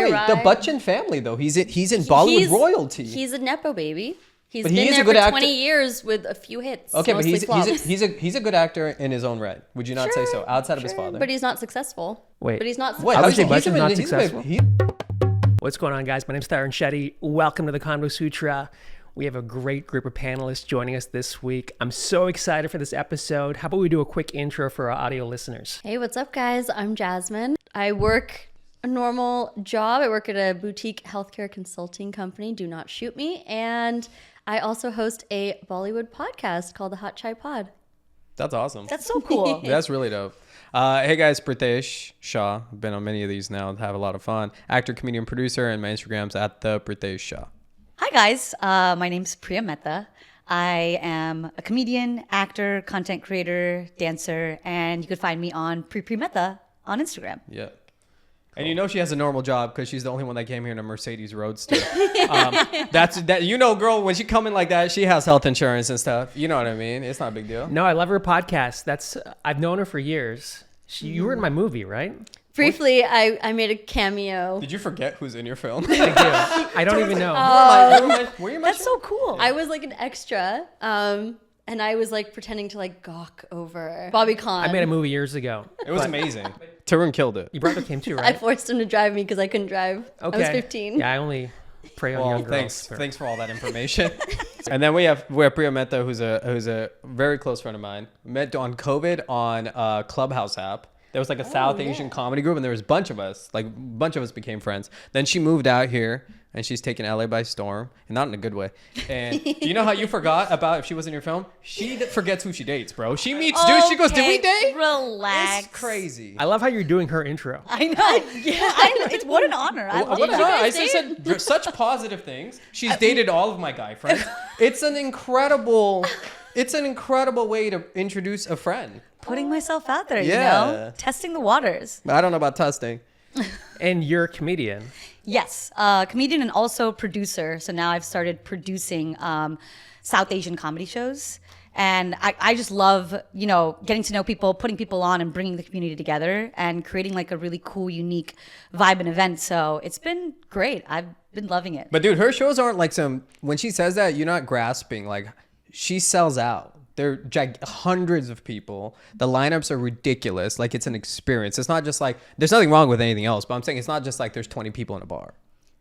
the Bachchan family though. He's in Bollywood royalty. He's a nepo baby. He's But been he's a there good for actor. 20 years with a few hits. Okay, but mostly he's a good actor in his own right. Would you not say so? Outside of his father. But he's not successful. Wait. But he's not Wait, successful. I would say he's Bachchan's not he's successful. he- What's going on, guys? My name's Tarun Shetty. Welcome to the Convo Sutra. We have a great group of panelists joining us this week. I'm so excited for this episode. How about we do a quick intro for our audio listeners? Hey, what's up, guys? I'm Jasmine. I work a normal job. I work at a boutique healthcare consulting company. Do not shoot me. And I also host a Bollywood podcast called the Hot Chai Pod. That's awesome. That's so cool. That's really dope. Hey guys, Pritesh Shah. I've been on many of these now. Have a lot of fun. Actor, comedian, producer, and my Instagram's at the Pritesh Shah. Hi, guys. My name's Priya Mehta. I am a comedian, actor, content creator, dancer, and you could find me on Priya Mehta on Instagram. Yeah. And you know she has a normal job because she's the only one that came here in a Mercedes Roadster. Girl, when she come in like that, she has health insurance and stuff. You know what I mean? It's not a big deal. No, I love her podcast. I've known her for years. You were in my movie, right? Briefly, I made a cameo. Did you forget who's in your film? I do. I don't even know. Were you in my That's show? so cool. I was like an extra. And I was like pretending to like gawk over Bobby Khan. I made a movie years ago. It was amazing. Tarun killed it. Your brother came too, I right? forced him to drive me because I couldn't drive. Okay. I was 15. Yeah, I only prey on Well, young girls. thanks for all that information. And then we have Priya Mehta, who's a very close friend of mine. Met on COVID on Clubhouse app. There was like a South Asian comedy group, and there was a bunch of us. Like a bunch of us became friends. Then she moved out here, and she's taken LA by storm, and not in a good way. And do you know how you forgot about if she was in your film? She forgets who she dates, bro. She meets dudes. She goes, "Did we date?" Relax. It's crazy. I love how you're doing her intro. I know. I know. It's what an honor. I love What it. I said such positive things. She's dated all of my guy friends. It's an incredible way to introduce a friend. Putting myself out there, Yeah. you know? Testing the waters. I don't know about testing. And you're a comedian. Yes, comedian and also producer. So now I've started producing South Asian comedy shows. And I just love, getting to know people, putting people on and bringing the community together and creating like a really cool, unique vibe and event. So it's been great. I've been loving it. But dude, her shows aren't like when she says that, you're not grasping. Like, she sells out. They're hundreds of people. The lineups are ridiculous. Like, it's an experience. It's not just like, there's nothing wrong with anything else, but I'm saying it's not just like there's 20 people in a bar.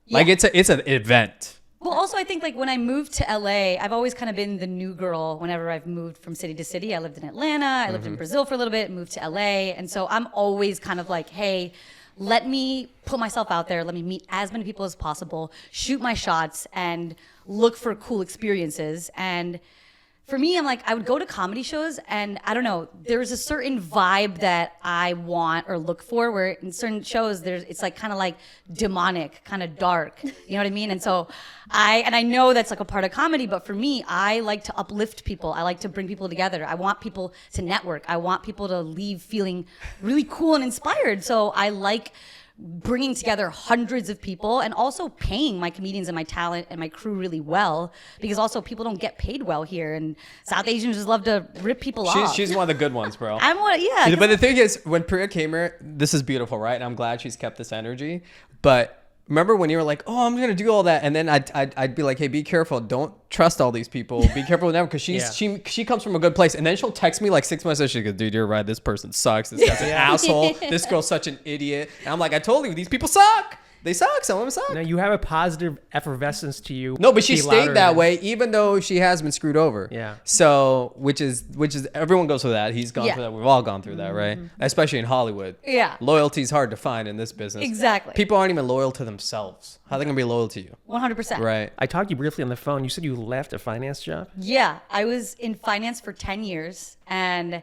Yeah. Like, it's an event. Well, also, I think like when I moved to LA, I've always kind of been the new girl whenever I've moved from city to city. I lived in Atlanta, I lived in Brazil for a little bit, moved to LA. And so I'm always kind of like, hey, let me put myself out there. Let me meet as many people as possible, shoot my shots, and look for cool experiences. And for me, I'm like, I would go to comedy shows and I don't know, there's a certain vibe that I want or look for where in certain shows, it's like kind of like demonic, kind of dark, you know what I mean? And so I know that's like a part of comedy, but for me, I like to uplift people. I like to bring people together. I want people to network. I want people to leave feeling really cool and inspired. So I like bringing together hundreds of people and also paying my comedians and my talent and my crew really well, because also people don't get paid well here, and South Asians just love to rip people off. She's one of the good ones, bro. Yeah. But the thing is, when Priya came here, this is beautiful, right? And I'm glad she's kept this energy. But remember when you were like, "Oh, I'm gonna do all that," and then I'd be like, "Hey, be careful! Don't trust all these people. Be careful with them," because she comes from a good place, and then she'll text me like 6 months later. She goes, "Dude, you're right. This person sucks. This guy's an asshole. This girl's such an idiot." And I'm like, "I told you, these people suck. They suck. Some of them suck." Now, you have a positive effervescence to you. No, but she Be stayed louder that than- way, even though she has been screwed over. Yeah. So, which is everyone goes through that. He's gone Yeah. through that. We've all gone through that, right? Especially in Hollywood. Yeah. Loyalty's hard to find in this business. Exactly. People aren't even loyal to themselves. How are they gonna be loyal to you? 100%. Right. I talked to you briefly on the phone. You said you left a finance job. Yeah, I was in finance for 10 years. And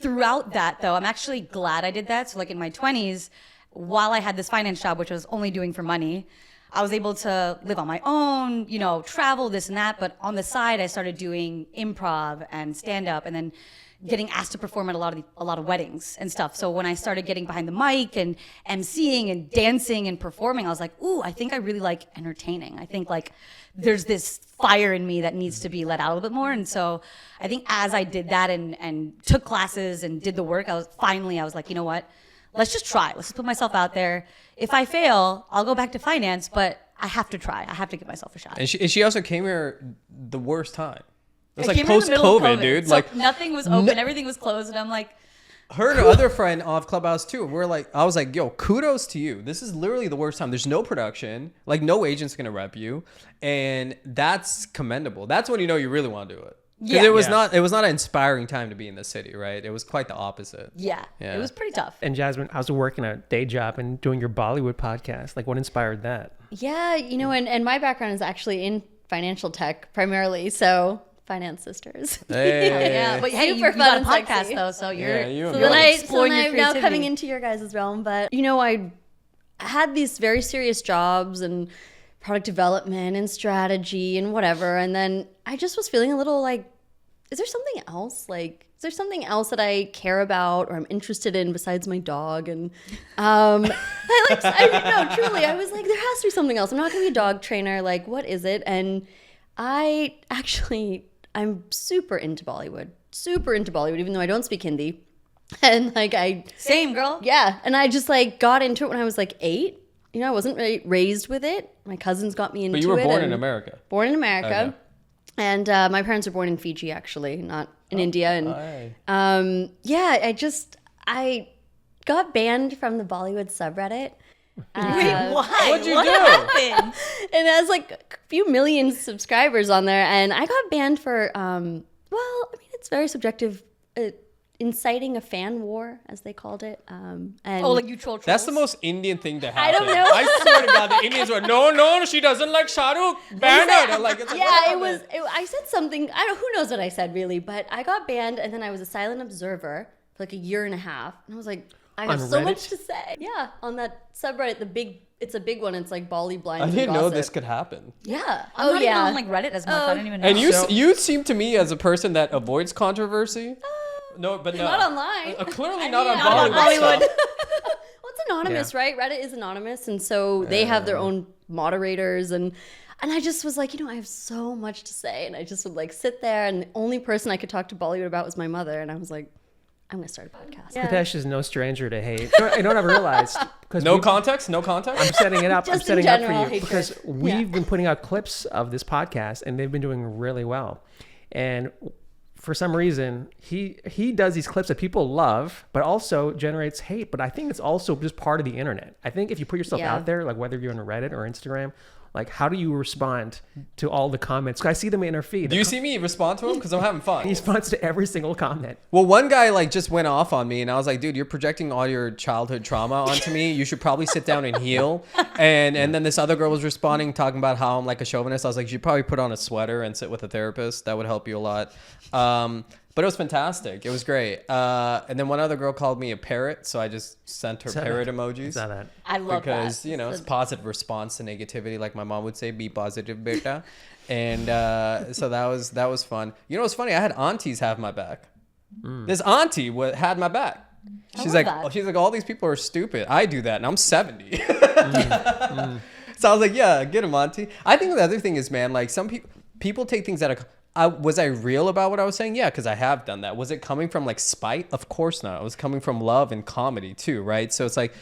throughout that, though, I'm actually glad I did that. So, like in my 20s, while I had this finance job, which I was only doing for money, I was able to live on my own, travel, this and that. But on the side, I started doing improv and stand up, and then getting asked to perform at a lot of weddings and stuff. So when I started getting behind the mic and emceeing and dancing and performing, I was like, ooh, I think I really like entertaining. I think like there's this fire in me that needs to be let out a little bit more. And so I think as I did that and took classes and did the work, I was like, you know what? let's just try. Let's just put myself out there. If I fail, I'll go back to finance, but I have to try. I have to give myself a shot. And she also came here the worst time. It was I like came here in the middle of post-COVID, COVID, dude. so Like nothing was open, everything was closed, and I'm like, her and her other friend off Clubhouse too. I was like, yo, kudos to you. This is literally the worst time. There's no production. Like no agent's gonna rep you, and that's commendable. That's when you know you really want to do it. Because it was not an inspiring time to be in the city, right? It was quite the opposite. yeah, it was pretty tough. And Jasmine, I was working a day job and doing your Bollywood podcast. Like, what inspired that? Yeah, and my background is actually in financial tech primarily, so finance sisters. Hey. Yeah, but hey, Super you got a fun and podcast sexy. though, so you're, Yeah, you and you're me. like So exploring then your I'm now creativity. coming into your guys' realm, but I had these very serious jobs and product development and strategy and whatever, and then I just was feeling a little like, is there something else? Like, is there something else that I care about or I'm interested in besides my dog? And truly, I was like, there has to be something else. I'm not going to be a dog trainer. Like, what is it? And I'm super into Bollywood, even though I don't speak Hindi. And Same, girl. yeah. And I just like got into it when I was like 8. I wasn't really raised with it. My cousins got me into it. But you were born in and- America. Born in America. Okay. And my parents were born in Fiji, actually, not in India. And Hi. I got banned from the Bollywood subreddit. Wait, why? What'd you what do? happened? And it has like a few million subscribers on there. And I got banned for, it's very subjective, inciting a fan war, as they called it. And Oh, like you troll trolls? That's the most Indian thing to happen. I don't know. I swear to God, the Indians were, no, she doesn't like Shahrukh. Ban her. I'm like, it's like, yeah, what happened? I said something. Who knows what I said really, but I got banned, and then I was a silent observer for like a year and a half, and I was like, I have On so Reddit? much to say. Yeah, on that subreddit, it's a big one. It's like Bolly Blind. I didn't know this could happen. Yeah. I'm not even on like Reddit as much. I don't even know. And you seem to me as a person that avoids controversy. No, but no. Not online. Clearly not on not on Bollywood. stuff. Well, it's anonymous, right? Reddit is anonymous, and so they have their own moderators, and I just was like, I have so much to say, and I just would like sit there, and the only person I could talk to Bollywood about was my mother, and I was like, I'm gonna start a podcast. Pritesh is no stranger to hate. I know what I've realized. No context? No context? I'm setting it up. I'm Just in setting it up general, for you hatred. because we've been putting out clips of this podcast and they've been doing really well. And for some reason, he does these clips that people love, but also generates hate. But I think it's also just part of the internet. I think if you put yourself Yeah. out there, like whether you're on Reddit or Instagram, like how do you respond to all the comments? 'Cause I see them in our feed. Do you see me respond to him? Because I'm having fun. He responds to every single comment. Well, one guy like just went off on me, and I was like, "Dude, you're projecting all your childhood trauma onto me. You should probably sit down and heal." And then this other girl was responding, talking about how I'm like a chauvinist. I was like, "You should probably put on a sweater and sit with a therapist. That would help you a lot." But it was fantastic. It was great. And then one other girl called me a parrot, so I just sent her parrot emojis. Saw that. I love Because that. it's positive response to negativity, like my mom would say, "Be positive, beta." And so that was fun. What's funny? I had aunties have my back. This auntie had my back. She's love like, that. all these people are stupid. I do that, and I'm 70. So I was like, yeah, get him, auntie. I think the other thing is, man, like some people take things out of. Was I real about what I was saying? Yeah, because I have done that. Was it coming from like spite? Of course not. It was coming from love and comedy too, right? So it's like,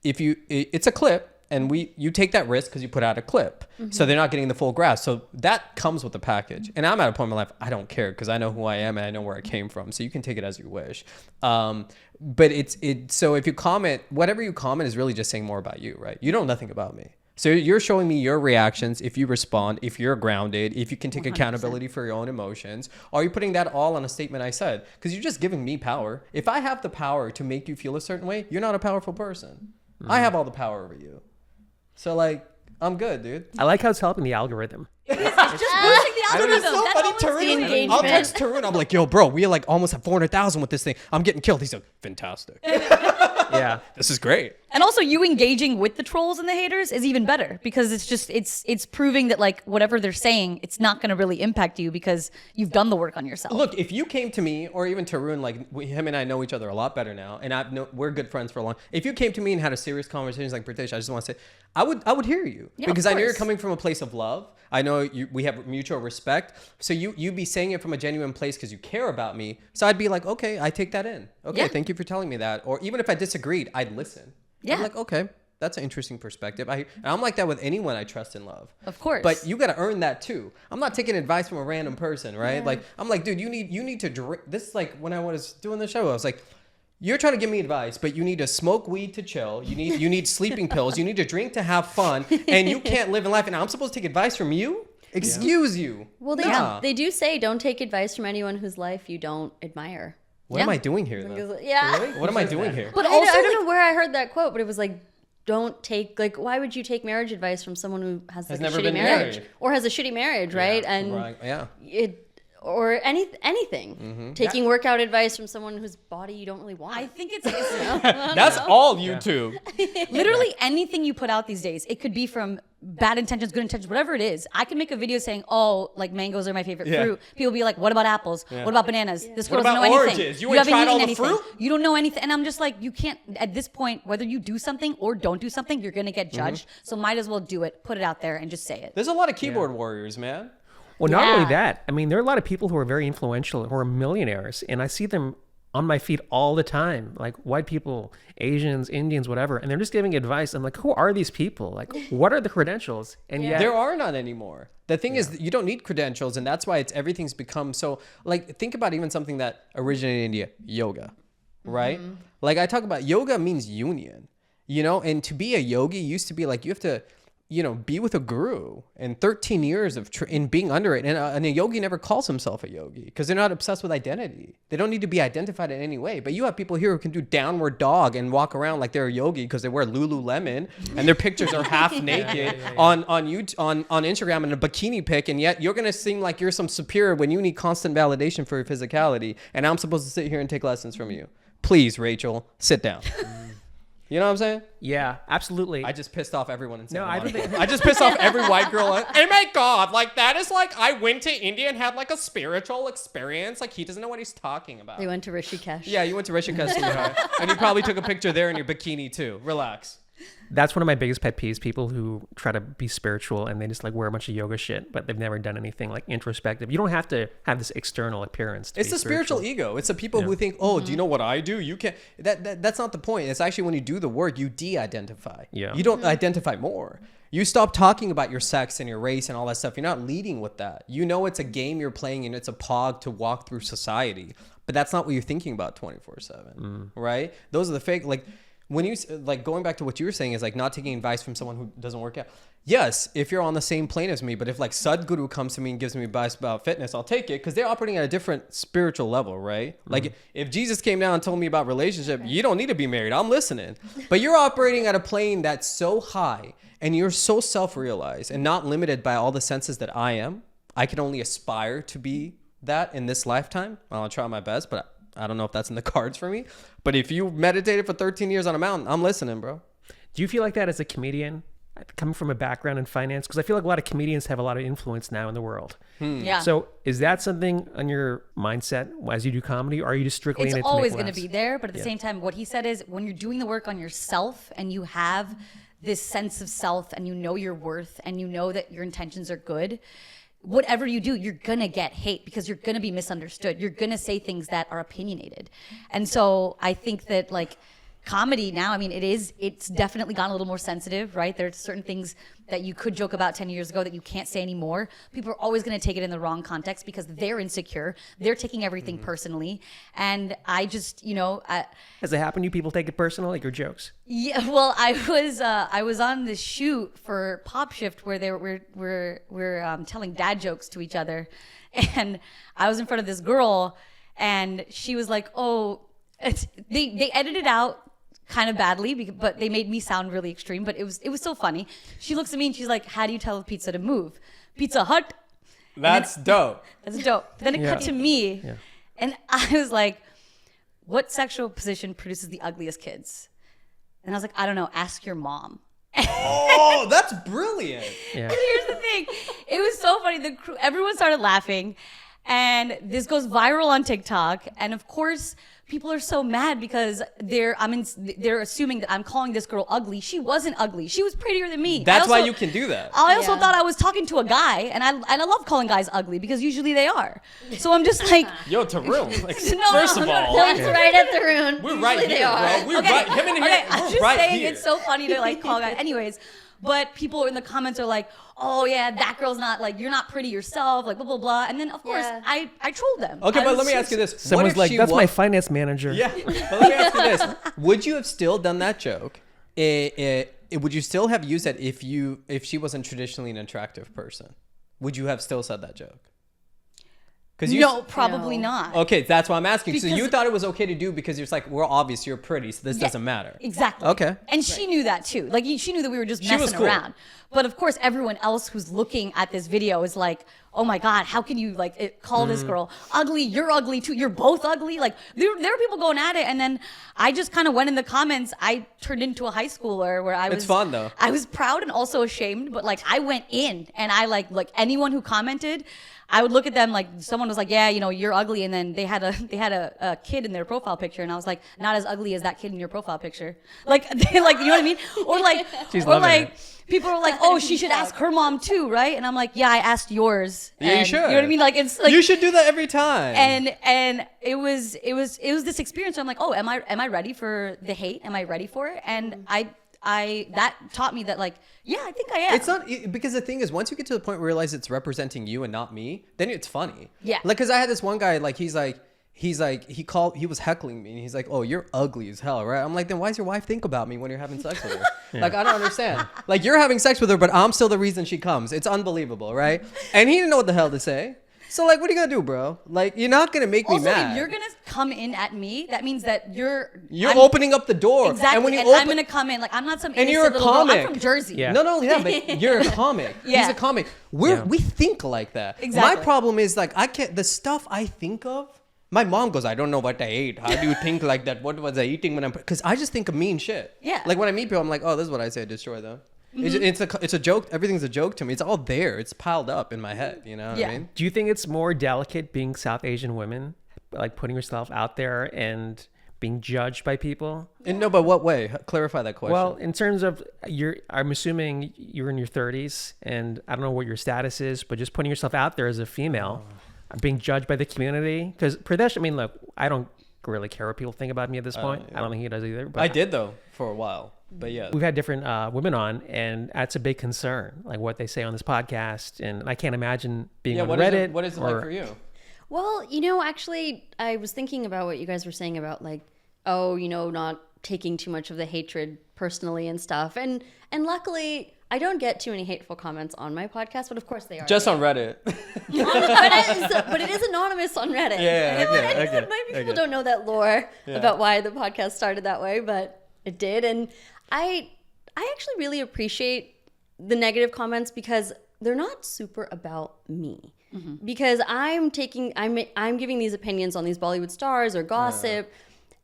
it's a clip, and you take that risk because you put out a clip, so they're not getting the full grasp. So that comes with the package. And I'm at a point in my life I don't care because I know who I am and I know where I came from. So you can take it as you wish. But so if you comment, whatever you comment is really just saying more about you, right? You know nothing about me. So you're showing me your reactions, if you respond, if you're grounded, if you can take 100%. accountability for your own emotions. Are you putting that all on a statement I said? Because you're just giving me power. If I have the power to make you feel a certain way, you're not a powerful person. I have all the power over you. So like, I'm good, dude. I like how it's helping the algorithm. It's just boosting the algorithm. It's so That's funny, all it's doing. Tarun. engagement. I'll text Tarun. I'm like, yo, bro, we like almost have 400,000 with this thing. I'm getting killed. He's like, fantastic. Yeah. This is great. And also, you engaging with the trolls and the haters is even better because it's just it's proving that like whatever they're saying, it's not going to really impact you because you've done the work on yourself. Look, if you came to me or even Tarun, like him and I know each other a lot better now, and we're good friends for a long. If you came to me and had a serious conversation like Pritesh, I just want to say, I would hear you because I know you're course. coming from a place of love. I know we have mutual respect. So you'd be saying it from a genuine place because you care about me. So I'd be like, okay, I take that in. Okay, Yeah. thank you for telling me that. Or even if I disagree disagreed, I'd listen. Yeah. I'm like, okay, that's an interesting perspective. I'm like that with anyone I trust and love. Of course. But you got to earn that too. I'm not taking advice from a random person, right? Like, I'm like, dude, you need to drink. This is like when I was doing the show, I was like, you're trying to give me advice, but you need to smoke weed to chill. You need sleeping pills. You need to drink to have fun, and you can't live in life. And I'm supposed to take advice from you? Excuse you. Well, they do say don't take advice from anyone whose life you don't admire. What am I doing here, though? Yeah. Really? What am I doing here? But also, I don't know where I heard that quote, but it was like, don't take, like, why would you take marriage advice from someone who has like, never a shitty been marriage married. or has a shitty marriage, right? And or anything. Taking workout advice from someone whose body you don't really want. I think it's That's all YouTube. literally anything you put out these days. It could be from bad intentions, good intentions, whatever it is. I can make a video saying, oh, like mangoes are my favorite fruit. People be like, what about apples? What about bananas? This girl doesn't know anything. Oranges? You ain't tried all the fruit? You don't know anything. And I'm just like, you can't, at this point, whether you do something or don't do something, you're going to get judged. So might as well do it, put it out there and just say it. There's a lot of keyboard warriors, man. Well, not only that, I mean, there are a lot of people who are very influential, who are millionaires, and I see them on my feed all the time, like white people, Asians, Indians, whatever, and they're just giving advice. I'm like, who are these people? Like, what are the credentials? And yet, There are none anymore. The thing is, you don't need credentials, and that's why everything's become so, like, think about even something that originated in India, yoga, right? Like, I talk about yoga means union, you know, and to be a yogi used to be like, you have to, you know, be with a guru, and 13 years of in being under it. And a yogi never calls himself a yogi because they're not obsessed with identity. They don't need to be identified in any way. But you have people here who can do downward dog and walk around like they're a yogi because they wear Lululemon and their pictures are half naked on Instagram in a bikini pic. And yet you're going to seem like you're some superior when you need constant validation for your physicality. And I'm supposed to sit here and take lessons from you. Please, Rachel, sit down. You know what I'm saying? yeah, absolutely. I just pissed off everyone in Santa I don't Monica. think- I just pissed off every white girl. Oh my God, like that is like, I went to India and had like a spiritual experience. Like he doesn't know what he's talking about. They went to Rishikesh. Yeah, you went to Rishikesh, sweetheart. And you probably took a picture there in your bikini too. Relax. That's one of my biggest pet peeves, people who try to be spiritual and they just like wear a bunch of yoga shit, but they've never done anything like introspective. You don't have to have this external appearance to It's be the spiritual ego. It's the people who think, oh, do you know what I do? You can't. That's not the point. It's actually when you do the work, you de-identify. Yeah. You don't identify more. You stop talking about your sex and your race and all that stuff. You're not leading with that. You know it's a game you're playing and it's a pog to walk through society. But that's not what you're thinking about 24/7, right? Those are the fake, like, when you, like, going back to what you were saying is like not taking advice from someone who doesn't work out. Yes, if you're on the same plane as me, but if like Sadhguru comes to me and gives me advice about fitness, I'll take it because they're operating at a different spiritual level, right? Like if Jesus came down and told me about relationship, you don't need to be married. I'm listening. But you're operating at a plane that's so high and you're so self-realized and not limited by all the senses that I am. I can only aspire to be that in this lifetime. I'll try my best, but I don't know if that's in the cards for me. But if you meditated for 13 years on a mountain, I'm listening, bro. Do you feel like that as a comedian, coming from a background in finance? Because I feel like a lot of comedians have a lot of influence now in the world. Yeah. So is that something on your mindset as you do comedy, or are you just strictly in it It's to make always going to laughs? be there, but at the same time, what he said is when you're doing the work on yourself and you have this sense of self and you know your worth and you know that your intentions are good, whatever you do, you're gonna get hate because you're gonna be misunderstood. You're gonna say things that are opinionated. And so I think that like comedy now, I mean, it's definitely gotten a little more sensitive, right? There's certain things that you could joke about 10 years ago that you can't say anymore. People are always going to take it in the wrong context because they're insecure. They're taking everything personally. And I just, Has it happened to you? People take it personal, like your jokes? yeah, well, I was on this shoot for Pop Shift where we're telling dad jokes to each other, and I was in front of this girl, and she was like, "Oh," they edited out kind of badly, but they made me sound really extreme. But it was still funny. She looks at me and she's like, "How do you tell a pizza to move? Pizza Hut." That's dope. That's dope. But then it cut to me, and I was like, "What sexual position produces the ugliest kids?" And I was like, "I don't know. Ask your mom." Oh, that's brilliant. Yeah. And here's the thing. It was so funny. Everyone started laughing. And this goes viral on TikTok. And of course, people are so mad because they're assuming that I'm calling this girl ugly. She wasn't ugly. She was prettier than me. That's why you can do that. I also Yeah. thought I was talking to a guy, and I love calling guys ugly because usually they are. So I'm just like, Yo, Tarun. Like, No, first no, of no, all, Points right at the rune. we're right Usually they here, are. bro. We're right. Him and here. I'm We're just right saying here. it's so funny to like call guys. Anyways, but people in the comments are like, oh yeah, that girl's not like, you're not pretty yourself, like blah blah blah. And then of course Yeah. I trolled them. Okay, I but was let me just- ask you this: What Someone's if like, she that's wa- my finance manager. Yeah, but let me ask you this: Would you have still done that joke? Would you still have used that if she wasn't traditionally an attractive person? Would you have still said that joke? Because No, probably No. not. Okay, that's why I'm asking. So you Because- thought it was okay to do because you're just like, well, obvious, you're pretty, so this doesn't matter. Exactly. Okay. And she knew that too. Like she knew that we were just She was messing cool. around. But of course, everyone else who's looking at this video is like, "Oh my God, how can you call this girl ugly? You're ugly too. You're both ugly." Like there are people going at it, and then I just kind of went in the comments. I turned into a high schooler where I was. It's fun, though. I was proud and also ashamed, but like I went in and I like anyone who commented. I would look at them like someone was like, yeah, you know, you're ugly, and then they had a kid in their profile picture, and I was like, not as ugly as that kid in your profile picture, like they like, you know what I mean? Or like, She's or loving like it. people are like, oh, she should ask her mom too, right? And I'm like, yeah, I asked yours. Yeah, you And should. You know what I mean? Like it's like You should do that every time. and it was this experience where I'm like, oh, am I ready for the hate? Am I ready for it? And I that taught me that like, yeah, I think I am. It's not because the thing is, once you get to the point where you realize it's representing you and not me, then it's funny. Yeah. Like, cause I had this one guy, like he was heckling me, and he's like, "Oh, you're ugly as hell, right?" I'm like, "Then why does your wife think about me when you're having sex with her?" Like, I don't understand. Like, you're having sex with her, but I'm still the reason she comes. It's unbelievable, right? And he didn't know what the hell to say. So like, what are you gonna do, bro? Like, you're not gonna make me also, mad. if you're gonna come in at me, that means that you're You're opening up the door. Exactly, And when you and open, I'm gonna come in like I'm not some And innocent you're a little girl. I'm comic. from Jersey. Yeah. No, yeah, but you're a comic. Yeah. He's a comic. We think like that. Exactly. My problem is like the stuff I think of. My mom goes, I don't know what I ate. How do you think like that? What was I eating when I'm? Because I just think of mean shit. Yeah. Like when I meet people, I'm like, oh, this is what I say. Destroy them. It's a joke. Everything's a joke to me. It's all there. It's piled up in my head. You know what Yeah. I mean? Do you think it's more delicate being South Asian women, like putting yourself out there and being judged by people? And no, but what way? Clarify that question. Well, in terms of I'm assuming you're in your 30s, and I don't know what your status is, but just putting yourself out there as a female, being judged by the community. Because Pritesh, I mean, look, I don't really care what people think about me at this point. I don't think he does either. But I did though for a while. But yeah. we've had different women on, and that's a big concern, like what they say on this podcast. And I can't imagine being on What Reddit. what is it like for you? Well, you know, actually, I was thinking about what you guys were saying about like, oh, you know, not taking too much of the hatred personally and stuff. And luckily, I don't get too many hateful comments on my podcast, but of course they are. Just on Reddit. but it is anonymous on Reddit. Yeah, Maybe people don't know that lore about why the podcast started that way, but it did. And I actually really appreciate the negative comments because they're not super about me. Because I'm giving these opinions on these Bollywood stars or gossip,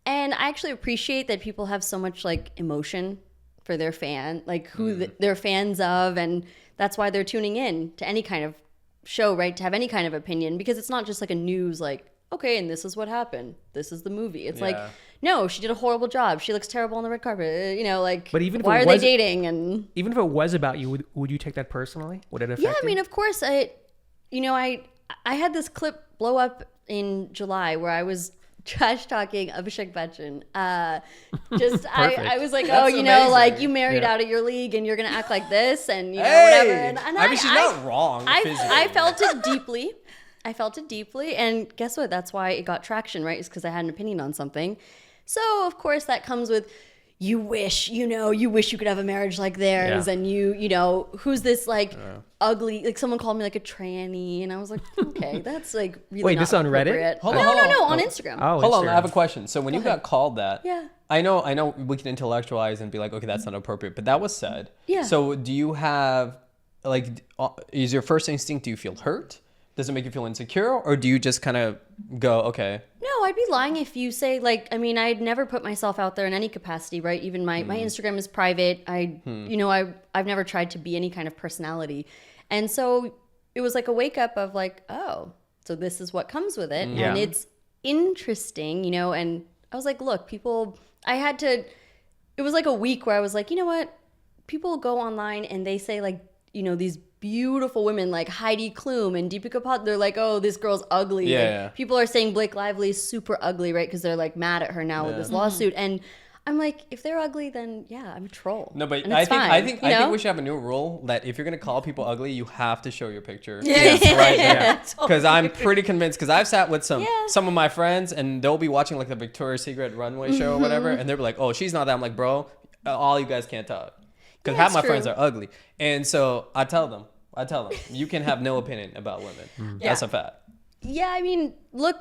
and I actually appreciate that people have so much like emotion for their fan, like who they're fans of, and that's why they're tuning in to any kind of show, right? To have any kind of opinion, because it's not just like a news, like, okay, and this is what happened. This is the movie. It's like, no, she did a horrible job. She looks terrible on the red carpet. You know, like, But even if why it are they was- dating? And Even if it was about you, would you take that personally? Would it affect yeah, I you? mean, of course, I had this clip blow up in July where I was trash talking Abhishek Bachchan. I was like, That's oh, you know, like amazing. you married Yeah. out of your league and you're gonna act like this and you know Hey! whatever. And I mean, she's not wrong I physically. felt it deeply. I felt it deeply, and guess what? That's why it got traction, right? It's because I had an opinion on something. So of course that comes with, you wish you could have a marriage like theirs, Yeah. and you know, who's this like ugly, like someone called me like a tranny, and I was like, okay, that's like really Wait, not this on Reddit? appropriate. Hold No, on. on Instagram. Oh, Hold on, I Instagram. have a question. So when you got called that, Yeah. I know we can intellectualize and be like, okay, that's not appropriate, but that was said. Yeah. So do you have, like, is your first instinct, do you feel hurt? Does it make you feel insecure? Or do you just kind of go, okay. No, I'd be lying if you say like, I mean, I'd never put myself out there in any capacity, right? Even my Instagram is private. I've never tried to be any kind of personality. And so it was like a wake up of like, oh, so this is what comes with it. Yeah. And it's interesting, you know, and I was like, look, people, it was like a week where I was like, you know what? People go online and they say like, you know, these beautiful women like Heidi Klum and Deepika Padukone, they're like, oh, this girl's ugly. Yeah, like, yeah. People are saying Blake Lively's super ugly, right? Because they're like mad at her now with this lawsuit. And I'm like, if they're ugly, then yeah, I'm a troll. No, but and I it's think fine, I think you I think know? we should have a new rule that if you're gonna call people ugly, you have to show your picture. Yes. Right there. Yeah. Because I'm pretty convinced. Because I've sat with Yeah. some of my friends, and they'll be watching like the Victoria's Secret runway show or whatever, and they'll be like, "Oh, she's not that." I'm like, "Bro, all you guys can't talk." Because Yeah, half my it's friends true. are ugly, and so I tell them, you can have no opinion about women. That's a fact. Yeah, I mean, look,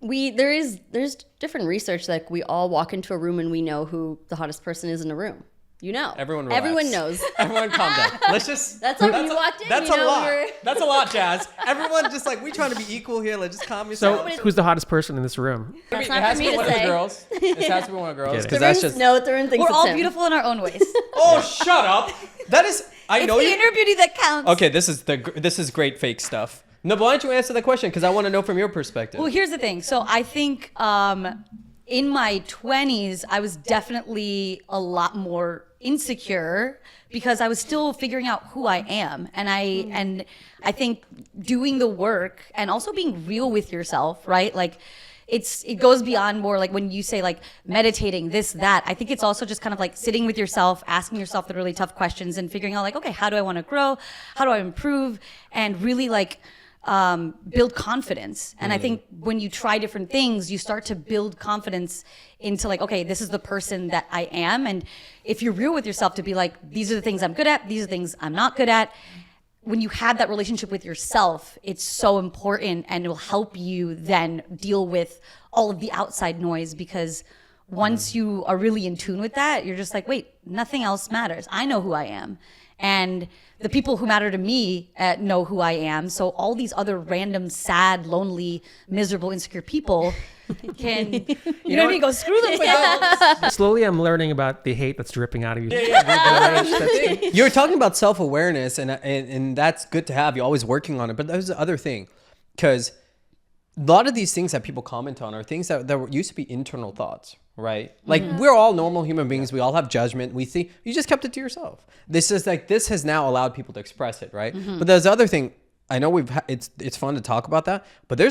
there's different research. Like we all walk into a room and we know who the hottest person is in the room. You know, Everyone relax. everyone knows. Everyone calm down. Let's just. That's how you walked in. That's you a know, lot. we were- That's a lot, Jazz. Everyone just like we trying to be equal here. Let's just calm yourself. So who's the hottest person in this room? That's It not has for to me be to one of the say. girls. It has to be one of the girls Get it. because that's just. No, Tarun thinks We're it's all him. beautiful in our own ways. Oh, shut up! That is. I It's know the you. inner beauty that counts. Okay, this is great fake stuff. No, but why don't you answer the question? Because I want to know from your perspective. Well, here's the thing. So I think in my 20s, I was definitely a lot more insecure because I was still figuring out who I am. And I think doing the work and also being real with yourself, right? Like it goes beyond more like when you say like meditating, this, that. I think it's also just kind of like sitting with yourself, asking yourself the really tough questions and figuring out like, okay, how do I want to grow? How do I improve? And really like build confidence. And I think when you try different things, you start to build confidence into like, okay, this is the person that I am. And if you're real with yourself to be like, these are the things I'm good at, these are the things I'm not good at. When you have that relationship with yourself, it's so important and it will help you then deal with all of the outside noise because once you are really in tune with that, you're just like, wait, nothing else matters. I know who I am. And the people who matter to me know who I am. So all these other random, sad, lonely, miserable, insecure people can, you know what I mean? Go screw themselves. Slowly, I'm learning about the hate that's dripping out of you. You're talking about self-awareness, and that's good to have. You're always working on it. But there's the other thing, because a lot of these things that people comment on are things that used to be internal thoughts, right? Like we're all normal human beings. We all have judgment. We think you just kept it to yourself. This has now allowed people to express it, right? But there's the other thing. I know it's fun to talk about that, but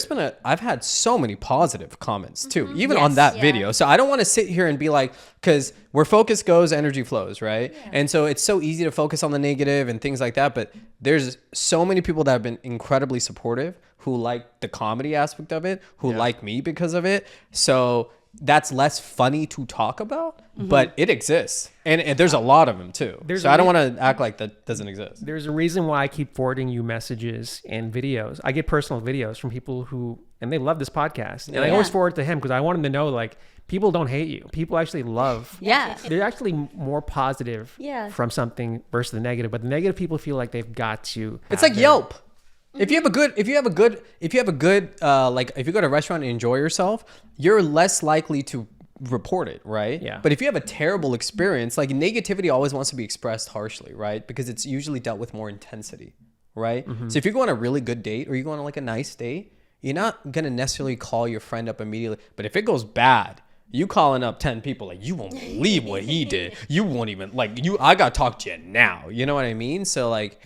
I've had so many positive comments too, even on that video. So I don't want to sit here and be like, because where focus goes, energy flows, right? Yeah. And so it's so easy to focus on the negative and things like that. But there's so many people that have been incredibly supportive, who like the comedy aspect of it, who like me because of it. So that's less funny to talk about, but it exists. And there's a lot of them too. So I don't want to act like that doesn't exist. There's a reason why I keep forwarding you messages and videos. I get personal videos from people and they love this podcast. And I always forward to him because I want him to know, like, people don't hate you. People actually love. Yeah. They're actually more positive from something versus the negative. But the negative people feel like they've got to. It's like Yelp. If you go to a restaurant and enjoy yourself, you're less likely to report it, right? Yeah. But if you have a terrible experience, like negativity always wants to be expressed harshly, right? Because it's usually dealt with more intensity, right? So if you go on a really good date or you go on like a nice date, you're not going to necessarily call your friend up immediately. But if it goes bad, you calling up 10 people, like, you won't believe what he did. You won't even, like, I got to talk to you now. You know what I mean? So like,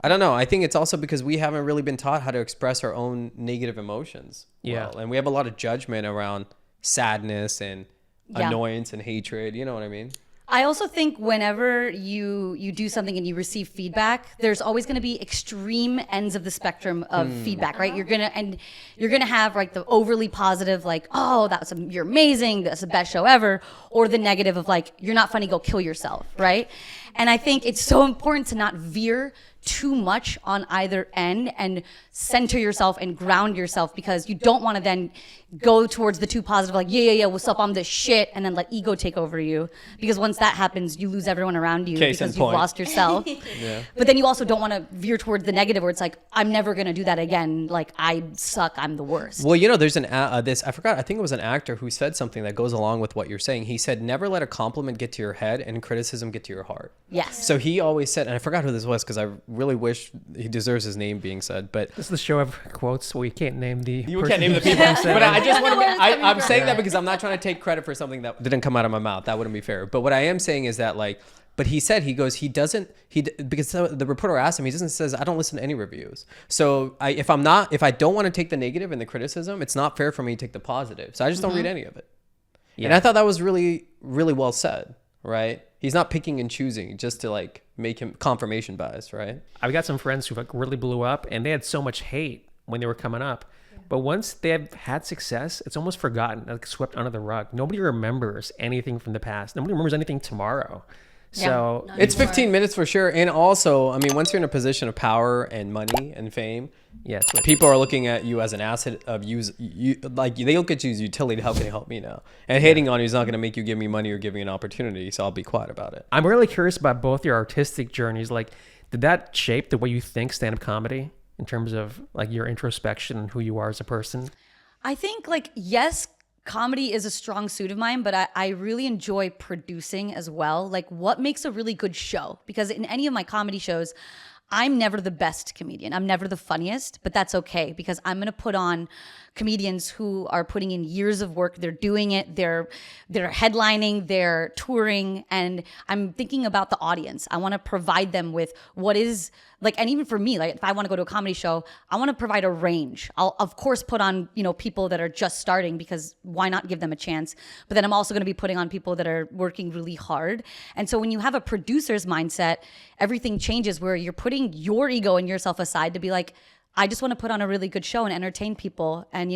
I don't know. I think it's also because we haven't really been taught how to express our own negative emotions. Yeah. Well, and we have a lot of judgment around sadness and annoyance and hatred. You know what I mean? I also think whenever you do something and you receive feedback, there's always going to be extreme ends of the spectrum of feedback, right? You're gonna have like the overly positive, like, oh, you're amazing, that's the best show ever, or the negative of like, you're not funny, go kill yourself, right? And I think it's so important to not veer too much on either end and center yourself and ground yourself, because you don't want to then go towards the too positive, like, yeah, what's up, I'm this shit, and then let ego take over you. Because once that happens, you lose everyone around you because you've lost yourself. But then you also don't want to veer towards the negative where it's like, I'm never going to do that again. Like, I suck, I'm the worst. Well, you know, there's I think it was an actor who said something that goes along with what you're saying. He said, never let a compliment get to your head and criticism get to your heart. Yes. So he always said, and I forgot who this was because I really wish he deserves his name being said, but This is the show of quotes. We can't name the. you person can't name the who people. said But I it. just want to. know where it's coming I'm from. saying that because I'm not trying to take credit for something that didn't come out of my mouth. That wouldn't be fair. But what I am saying is that like, but he said because the reporter asked him, he doesn't says I don't listen to any reviews. So if I don't want to take the negative and the criticism, it's not fair for me to take the positive. So I just don't read any of it. Yeah. And I thought that was really, really well said. Right? He's not picking and choosing just to like make him confirmation bias, right? I've got some friends who like really blew up, and they had so much hate when they were coming up. But once they have had success, it's almost forgotten, like swept under the rug. Nobody remembers anything from the past. Nobody remembers anything tomorrow. So Not It's anymore. 15 minutes for sure. And also, I mean, once you're in a position of power and money and fame, yes, people are looking at you as an asset of you, like they look at you as utility. How can you help me now? And hating on you is not going to make you give me money or give me an opportunity. So I'll be quiet about it. I'm really curious about both your artistic journeys. Like, did that shape the way you think stand-up comedy in terms of like your introspection and who you are as a person? I think like, yes, comedy is a strong suit of mine, but I really enjoy producing as well. Like what makes a really good show? Because in any of my comedy shows, I'm never the best comedian. I'm never the funniest, but that's okay because I'm going to put on comedians who are putting in years of work. They're doing it. They're headlining, they're touring, and I'm thinking about the audience. I want to provide them with what is like, and even for me, like if I want to go to a comedy show, I want to provide a range. I'll of course put on, people that are just starting because why not give them a chance? But then I'm also going to be putting on people that are working really hard. And so when you have a producer's mindset, everything changes where you're putting your ego and yourself aside to be like, I just want to put on a really good show and entertain people and,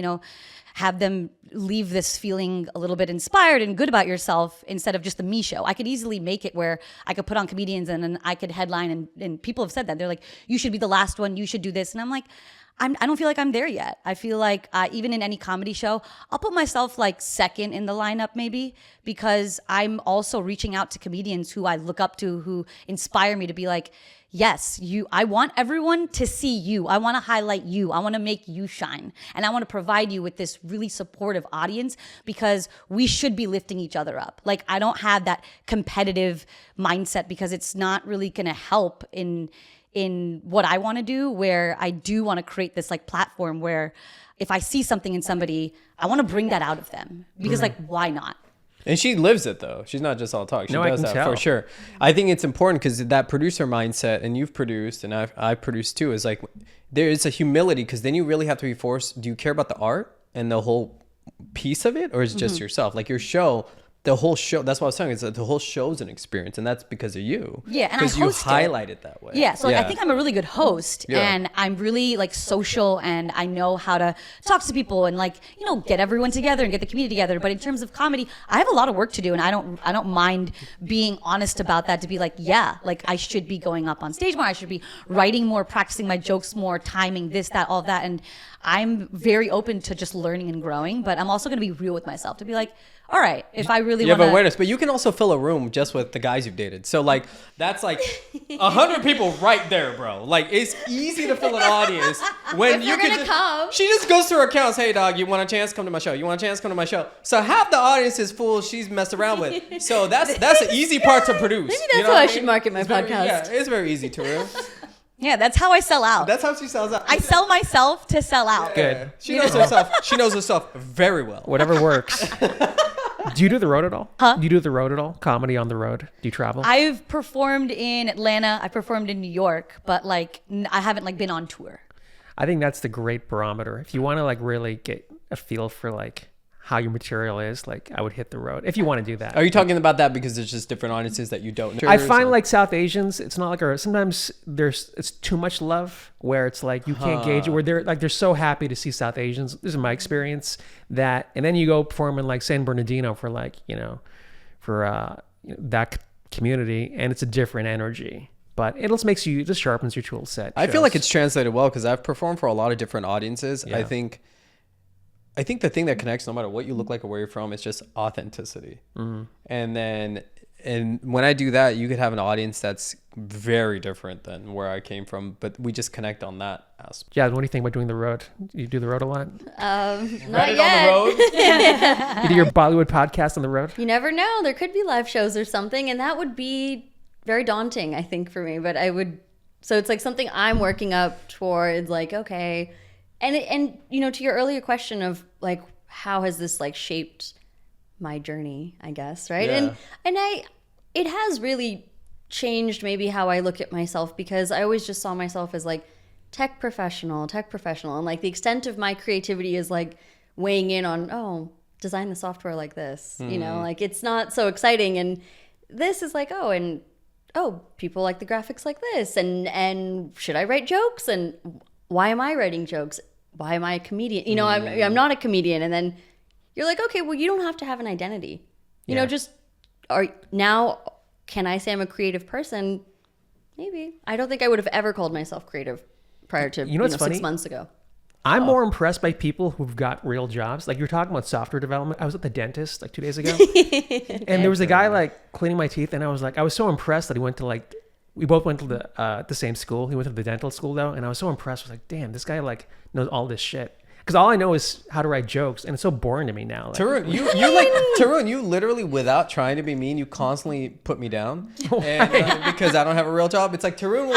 have them leave this feeling a little bit inspired and good about yourself instead of just the me show. I could easily make it where I could put on comedians and then I could headline and people have said that. They're like, you should be the last one. You should do this. And I'm like, I don't feel like I'm there yet. I feel like even in any comedy show, I'll put myself like second in the lineup maybe because I'm also reaching out to comedians who I look up to, who inspire me to be like, yes, I want everyone to see you. I want to highlight you. I want to make you shine. And I want to provide you with this really supportive audience because we should be lifting each other up. Like I don't have that competitive mindset because it's not really going to help in what I want to do, where I do want to create this like platform where if I see something in somebody, I want to bring that out of them because like, why not? And she lives it though. She's not just all talk. She No, I does can that tell. for sure. I think it's important because that producer mindset, and you've produced, and I've produced too, is like there is a humility because then you really have to be forced. Do you care about the art and the whole piece of it, or is it just yourself? Like your show, the whole show. That's what I was saying. Is that the whole show's an experience, and that's because of you. Yeah, and I because you host it. highlight it that way. Yeah, so like, I think I'm a really good host Yeah. and I'm really like social and I know how to talk to people and like, get everyone together and get the community together. But in terms of comedy, I have a lot of work to do and I don't mind being honest about that, to be like, yeah, like I should be going up on stage more. I should be writing more, practicing my jokes more, timing this, that, all that. And I'm very open to just learning and growing, but I'm also going to be real with myself to be like, all right, if I really You want have to awareness, but you can also fill a room just with the guys you've dated. So like that's like 100 people right there, bro. Like it's easy to fill an audience when If you they're can gonna come. She just goes through her accounts. Hey dog, you want a chance? Come to my show. You want a chance? Come to my show. So half the audience is full she's messed around with. So that's the easy part to produce. Maybe that's how I should market my It's very- podcast. Yeah, it's very easy to real. Yeah, that's how I sell out. That's how she sells out. I sell myself to sell out. Good. She knows herself. She knows herself very well. Whatever works. Do you do the road at all? Huh? Do you do the road at all? Comedy on the road? Do you travel? I've performed in Atlanta. I performed in New York, but like I haven't like been on tour. I think that's the great barometer. If you want to like really get a feel for like how your material is, like I would hit the road if you want to do that. Are you talking about that because there's just different audiences that you don't know? I find like South Asians, it's not like sometimes it's too much love where it's like you can't gauge it, where they're so happy to see South Asians. This is my experience and then you go perform in like San Bernardino for like, for that community, and it's a different energy. But it just sharpens your tool set. I feel like it's translated well because I've performed for a lot of different audiences. Yeah. I think the thing that connects, no matter what you look like or where you're from, is just authenticity. Mm-hmm. And when I do that, you could have an audience that's very different than where I came from, but we just connect on that aspect. Yeah, what do you think about doing the road? You do the road a lot? Not yet. On the road? You do your Bollywood podcast on the road? You never know. There could be live shows or something, and that would be very daunting, I think, for me. But so it's like something I'm working up towards, like, okay. And you know, to your earlier question of like, how has this like shaped my journey, I guess, right? Yeah. It has really changed maybe how I look at myself, because I always just saw myself as like tech professional. And like the extent of my creativity is like weighing in on, design the software like this, you know, like it's not so exciting. And this is like, people like the graphics like this. And should I write jokes? And why am I writing jokes? Why am I a comedian? You know, I'm not a comedian. And then you're like, okay, well, you don't have to have an identity. You know, now, can I say I'm a creative person? Maybe. I don't think I would have ever called myself creative prior to, what's funny? 6 months ago. I'm more impressed by people who've got real jobs. Like you're talking about software development. I was at the dentist like 2 days ago, and there was a guy like cleaning my teeth, and I was so impressed that he went to like, we both went to the same school. He went to the dental school though, and I was so impressed. I was like, damn, this guy like knows all this shit. Because all I know is how to write jokes, and it's so boring to me now. Like, Tarun, you literally, without trying to be mean, you constantly put me down, and because I don't have a real job. It's like Tarun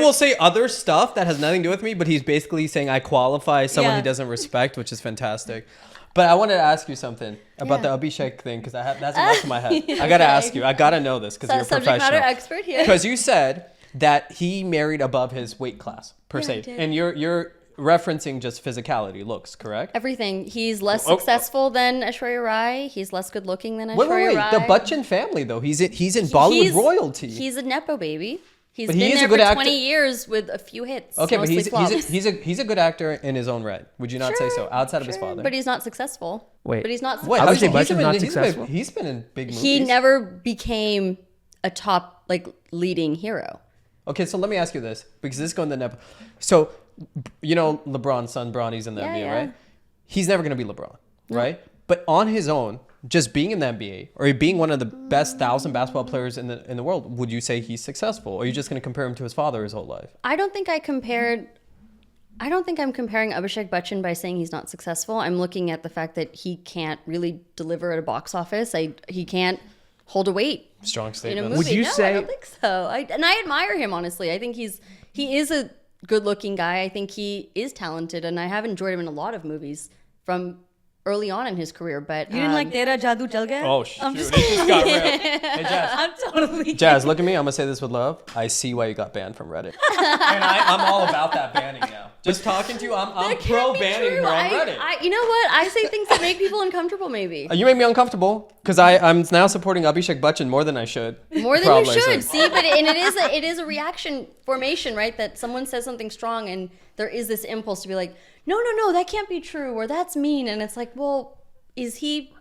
will say other stuff that has nothing to do with me, but he's basically saying I qualify as someone he doesn't respect, which is fantastic. But I wanted to ask you something about the Abhishek thing, because that's in my head. I gotta ask you. I gotta know this because you're a professional. Subject matter expert here. Because you said that he married above his weight class per se, and you're referencing just physicality, looks, correct? Everything. He's less successful than Aishwarya Rai. He's less good looking than Aishwarya Wait. Rai. The Bachchan family, though. He's in Bollywood royalty. He's a nepo baby. He's But been he is there a good for actor. 20 years with a few hits. Okay, but mostly he's a good actor in his own right. Would you not say so? Outside of his father. But he's not successful. Wait. But he's not Wait, successful. Abhishek Bachchan's not successful? He's been in big movies. He never became a top like leading hero. Okay, so let me ask you this, because this is going to Nepo. So, you know LeBron's son, Bronny's in the NBA, right? He's never going to be LeBron, right? But on his own, just being in the NBA or being one of the best 1,000 basketball players in the world, would you say he's successful? Or are you just going to compare him to his father his whole life? I don't think I'm comparing Abhishek Bachchan by saying he's not successful. I'm looking at the fact that he can't really deliver at a box office. He can't hold a weight. Strong In a statement. movie. Would you No, say- I don't think so. I admire him, honestly. I think he is a good-looking guy. I think he is talented, and I have enjoyed him in a lot of movies from early on in his career. But You didn't like Tera Jadoo Chal Gaya? Oh, shoot. I'm just It just got real. Hey, Jazz. I'm totally Jazz, look at me. I'm going to say this with love. I see why you got banned from Reddit. And I'm all about that banning now. Just talking to you, I'm pro banning her on Reddit. You know what? I say things that make people uncomfortable, maybe. You make me uncomfortable because I'm now supporting Abhishek Bachchan more than I should. More than Probably, you should. so- See, but it is a reaction formation, right? That someone says something strong and there is this impulse to be like, no, that can't be true, or that's mean. And it's like, well, is he,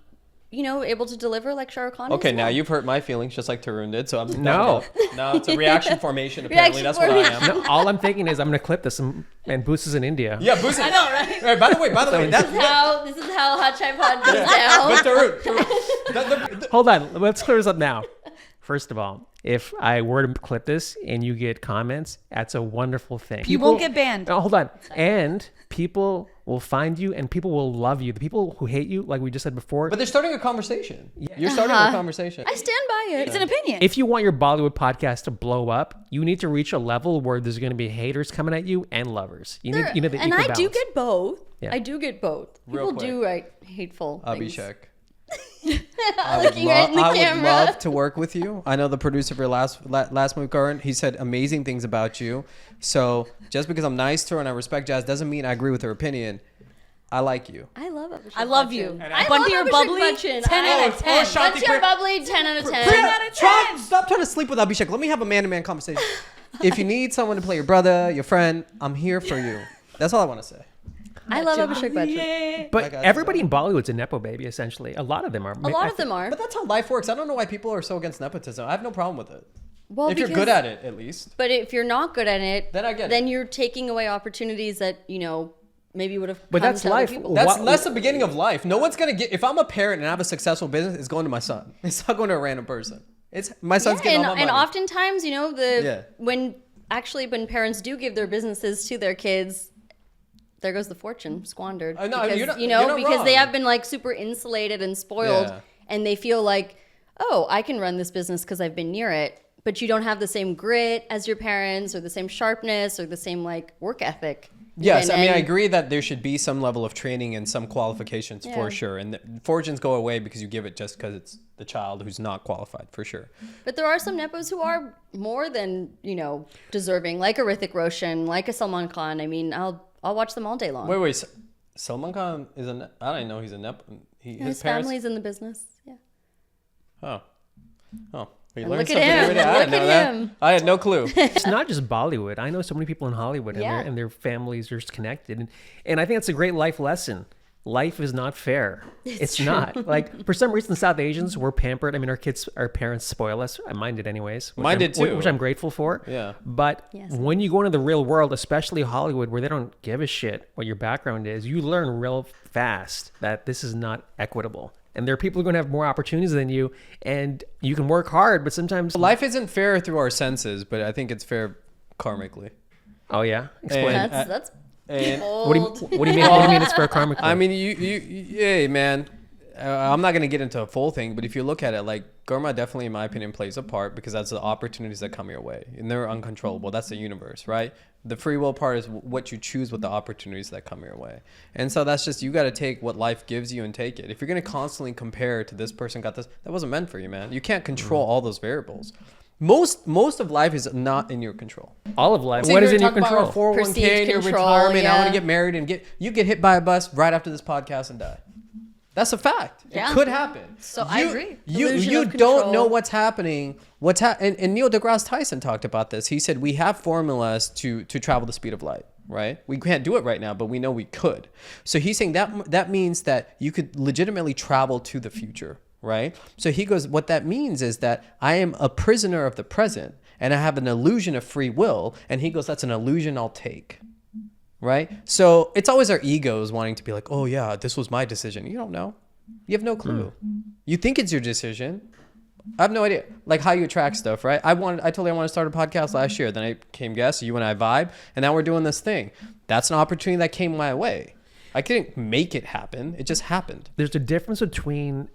able to deliver like Shah Rukh Khan? Okay, is? now No. you've hurt my feelings just like Tarun did, so I'm No. No, it's a reaction formation apparently. That's what I am. No, all I'm thinking is I'm going to clip this and boost this in India. Yeah, Boosie. I know, right? Right, by the way, This is how Hot Chai Pod goes down. but Tarun, Hold on. Let's clear this up now. First of all, if I were to clip this and you get comments, that's a wonderful thing. You won't get banned. No, hold on. And people will find you and people will love you. The people who hate you, like we just said before. but they're starting a conversation. You're starting a conversation. I stand by it. It's an opinion. If you want your Bollywood podcast to blow up, you need to reach a level where there's going to be haters coming at you and lovers. You need the and equal I do balance. get both. Yeah. I do get both. Real People quick. do write hateful things. Abhishek. Looking right in the I would camera. love to work with you. I know the producer for your last movie, Karan. He said amazing things about you. So just because I'm nice to her and I respect Jazz doesn't mean I agree with her opinion. I like you. I love Abhishek I love Bachchan. you. I Bunty love or Abhishek bubbly? Bachchan. 10 out of 10. Bunty or bubbly, 10 out of 10. 10 out of 10. Stop trying to sleep with Abhishek. Let me have a man-to-man conversation. If you need someone to play your brother, your friend, I'm here for you. That's all I want to say. I love Abhishek Bachchan. I But got you, everybody bro. in Bollywood's a Nepo baby, essentially. A lot of them are. A lot of them are. But that's how life works. I don't know why people are so against nepotism. I have no problem with it. Well, if you're because- good at it, at least. But if you're not good at it, Then I get it. then you're taking away opportunities that, maybe would have But come that's to other life. people. That's the beginning of life. No one's gonna get. If I'm a parent and I have a successful business, it's going to my son. It's not going to a random person. It's my son's getting all my and money. oftentimes, Yeah. when parents do give their businesses to their kids, there goes the fortune squandered. I know, because, you're not because they wrong. have been like super insulated and spoiled, Yeah. and they feel like, oh, I can run this business because I've been near it. but you don't have the same grit as your parents or the same sharpness or the same like work ethic. Yes, even. I mean, I And- agree that there should be some level of training and some qualifications for sure. And the fortunes go away because you give it just because it's the child who's not qualified, for sure. But there are some Nepos who are more than, deserving, like a Hrithik Roshan, like a Salman Khan. I mean, I'll watch them all day long. Wait. Salman Khan is I don't know he's a Nep. His family's in the business. Yeah. Oh. You And learned look at something him. every day. I didn't Look know at that. him. I had no clue. It's not just Bollywood. I know so many people in Hollywood Yeah. and their families are just connected. And I think it's a great life lesson. Life is not fair. It's true. not. Like, for some reason, South Asians, we're pampered. I mean, our parents spoil us. Mine did anyways. Mine did too. Which I'm grateful for. Yeah. But Yes. when you go into the real world, especially Hollywood, where they don't give a shit what your background is, you learn real fast that this is not equitable. And there are people who are going to have more opportunities than you, and you can work hard, but sometimes Life isn't fair through our senses, but I think it's fair karmically. Oh yeah, explain. And- That's and- What do you bold. mean? What do you mean it's fair karmically? I mean, hey, man. I'm not going to get into a full thing, but if you look at it, like karma definitely, in my opinion, plays a part because that's the opportunities that come your way, and they're uncontrollable. That's the universe, right? The free will part is what you choose with the opportunities that come your way, and so that's just you got to take what life gives you and take it. If you're going to constantly compare to this person got this, that wasn't meant for you, man. You can't control all those variables. Most of life is not in your control. All of life. Sit What here is in and your talk about control? our 401k Perceived and your control, retirement. I want yeah. to get married and you get hit by a bus right after this podcast and die. That's a fact. Yeah. It could happen. So I agree. You Illusion of don't control. know what's happening. And Neil deGrasse Tyson talked about this. He said we have formulas to travel the speed of light. Right? We can't do it right now, but we know we could. So he's saying that means that you could legitimately travel to the future. Right? So he goes, what that means is that I am a prisoner of the present and I have an illusion of free will. And he goes, that's an illusion I'll take. Right? So it's always our egos wanting to be like, oh yeah, this was my decision. You don't know. You have no clue. You think it's your decision. I have no idea. Like how you attract stuff, right? I told you I want to start a podcast last year. Then I came guest, you and I vibe, and now we're doing this thing. That's an opportunity that came my way. I couldn't make it happen. It just happened. There's a difference between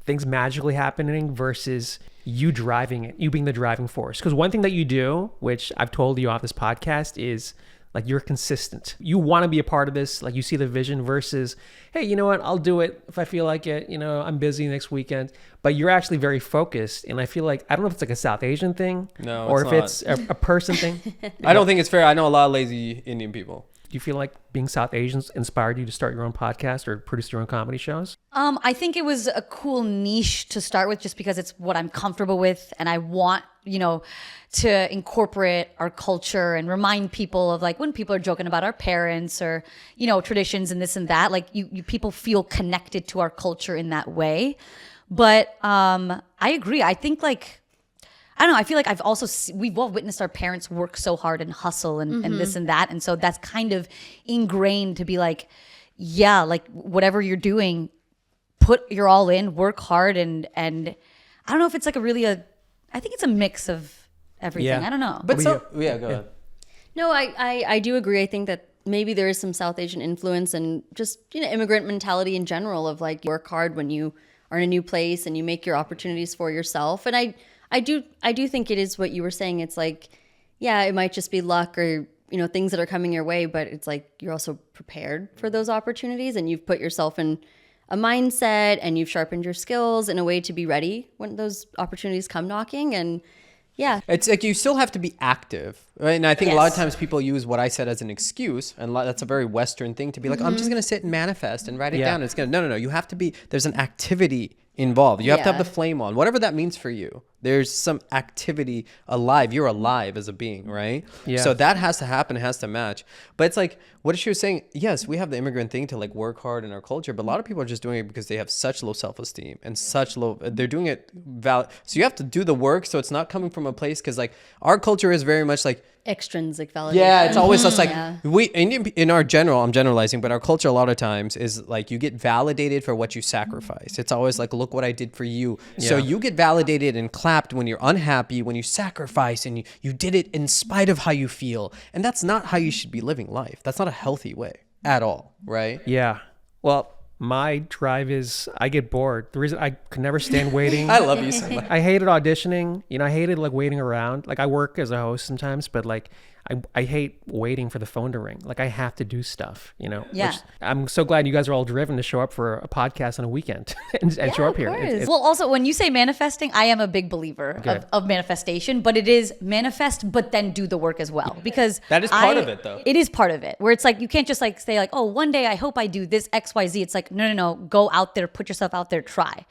things magically happening versus you driving it, you being the driving force. Because one thing that you do, which I've told you off this podcast, is like you're consistent. You want to be a part of this. Like you see the vision versus, hey, you know what? I'll do it if I feel like it. You know, I'm busy next weekend. But you're actually very focused. And I feel like, I don't know if it's like a South Asian thing No, or it's if it's a person thing. I don't think it's fair. I know a lot of lazy Indian people. Do you feel like being South Asians inspired you to start your own podcast or produce your own comedy shows? I think it was a cool niche to start with just because it's what I'm comfortable with and I want, to incorporate our culture and remind people of like when people are joking about our parents or, traditions and this and that, like you people feel connected to our culture in that way. But I agree. I think like, I don't know. I feel like we've all witnessed our parents work so hard and hustle and this and that. And so that's kind of ingrained to be like, yeah, like whatever you're doing, put your all in, work hard. And I don't know if it's like I think it's a mix of everything. Yeah. I don't know. But go ahead. No, I do agree. I think that maybe there is some South Asian influence and just, immigrant mentality in general of like work hard when you are in a new place and you make your opportunities for yourself. And I do think it is what you were saying. It's like, yeah, it might just be luck or, things that are coming your way, but it's like you're also prepared for those opportunities and you've put yourself in a mindset and you've sharpened your skills in a way to be ready when those opportunities come knocking. And yeah. It's like you still have to be active, right? And I think a lot of Yes. times people use what I said as an excuse, and that's a very Western thing to be like, I'm just going to sit and manifest and write it Yeah. down. And it's going to, no. You have to be, there's an activity involved. You have to have Yeah. the flame on, whatever that means for you. There's some activity alive. You're alive as a being, right? Yeah. So that has to happen, it has to match. But it's like, what she was saying, yes, we have the immigrant thing to like work hard in our culture, but a lot of people are just doing it because they have such low self-esteem and they're doing it so you have to do the work so it's not coming from a place because like our culture is very much like, Extrinsic validation. yeah, it's always just like Yeah. I'm generalizing, but our culture a lot of times is like you get validated for what you sacrifice. It's always like, look what I did for you. So Yeah. you get validated and clapped when you're unhappy, when you sacrifice and you did it in spite of how you feel. And that's not how you should be living life. That's not a healthy way at all, right? Yeah. Well, my drive is I get bored. The reason I could never stand waiting. I love you so much. I hated auditioning. I hated like waiting around. Like I work as a host sometimes, but like I hate waiting for the phone to ring. Like I have to do stuff, Yeah. Which I'm so glad you guys are all driven to show up for a podcast on a weekend and show up here. Well, also, when you say manifesting, I am a big believer of manifestation, but it is manifest, but then do the work as well. Because That is part of it, though. It is part of it, where it's like, you can't just like say like, oh, one day I hope I do this X, Y, Z. It's like, no, go out there, put yourself out there, try.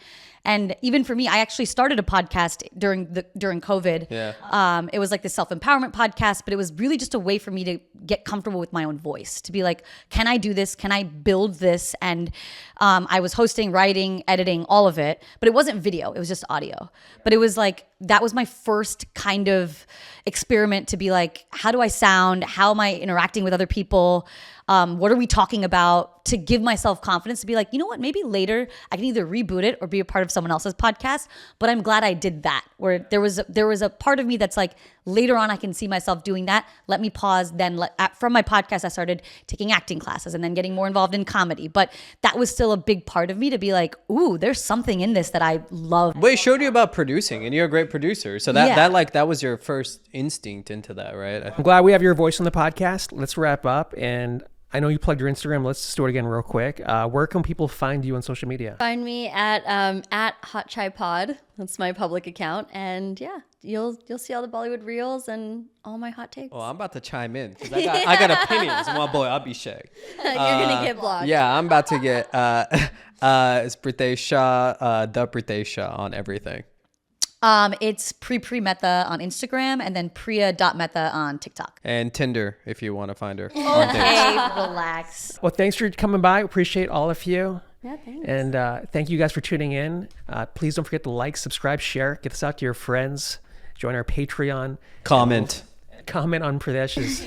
And even for me, I actually started a podcast during COVID. Yeah. It was like the self-empowerment podcast, but it was really just a way for me to get comfortable with my own voice, to be like, can I do this? Can I build this? And I was hosting, writing, editing, all of it, but it wasn't video. It was just audio. But it was like, that was my first kind of experiment to be like, how do I sound? How am I interacting with other people? What are we talking about? To give myself confidence to be like, you know what, maybe later I can either reboot it or be a part of someone else's podcast. But I'm glad I did that, where there was a part of me that's like, later on I can see myself doing that. Let me pause. Then from my podcast, I started taking acting classes and then getting more involved in comedy. But that was still a big part of me to be like, ooh, there's something in this that I love. Wait, showed you about producing, and you're a great producer. So that was your first instinct into that, right? I'm glad we have your voice on the podcast. Let's wrap up. And I know you plugged your Instagram. Let's just do it again real quick. Where can people find you on social media? Find me at Hot Chai Pod. That's my public account, and yeah, you'll see all the Bollywood reels and all my hot takes. Well, I'm about to chime in because I got opinions. My boy, I'll be shag. You're gonna get blocked. Yeah, I'm about to get it's Pritesh Shah, the Pritesh Shah on everything. It's Priya Mehta on Instagram, and then Priya.Mehta on TikTok. And Tinder, if you want to find her. Okay, relax. Well, thanks for coming by. Appreciate all of you. Yeah, thanks. And thank you guys for tuning in. Please don't forget to like, subscribe, share. Get this out to your friends. Join our Patreon. Comment on Pritesh's.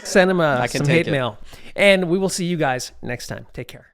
Send him some hate mail. And we will see you guys next time. Take care.